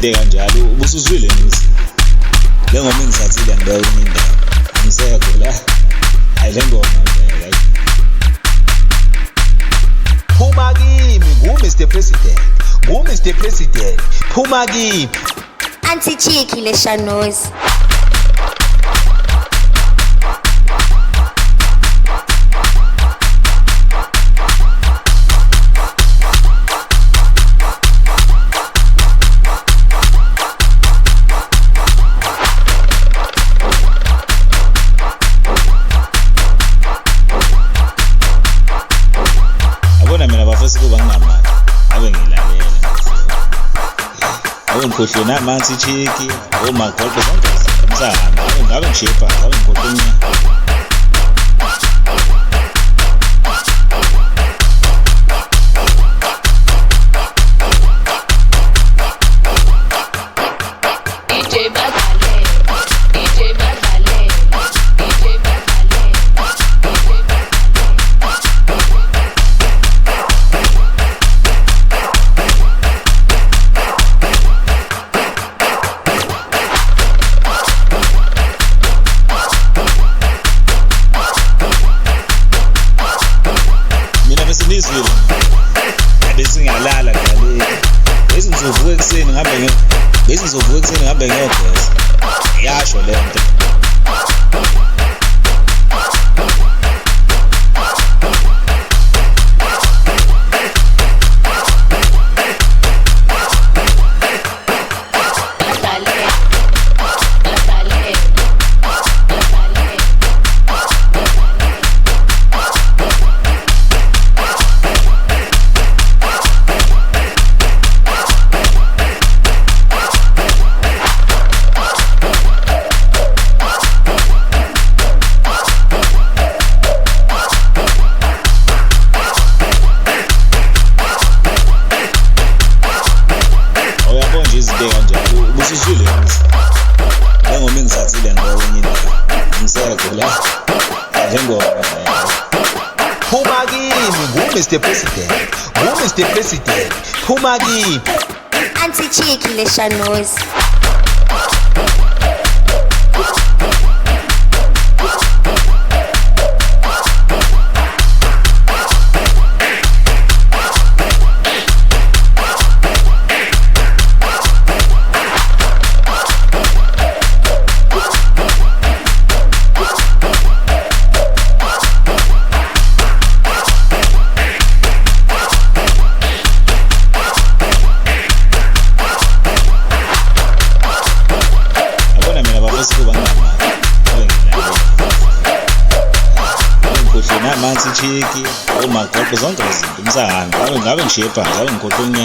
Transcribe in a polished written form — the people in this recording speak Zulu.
izinto kanjalo ubusuzwile ngithi le ngoma engisathile ngibeka enye indawo ngisekho la hayi le ngoma hayi Phuma kimi ngu-Mr President, ngu-Mr President, phuma kimi. Anti-cheeky le shanozi. Mina bafisa kuba nginamali abe ngilalela abe ngikhohlwe namanzi chiki omagolpe zonke umsahamba ngabe ngishepa ngabe ngikhohlwe Deejay badale, Deejay badale, Deejay badale, Deejay badale. Sinizwile abesingalala ngale besingizovuka ekseni ngihambe ngiyogeza yasho lento izinto kanjalo ubusuzwile ngithi le ngoma engisathile ngibeka enye indawo ngisekho la le ngoma Phuma kimi ngu-Mr President, ngu-Mr President, phuma kimi. Anti-cheeky le shanozi. kuba nginamali abe ngilalela ngikhohlwe namanzi chiki omagolpe zonke izinto umsahamba ngabe ngishepa ngabe ngikhohlwe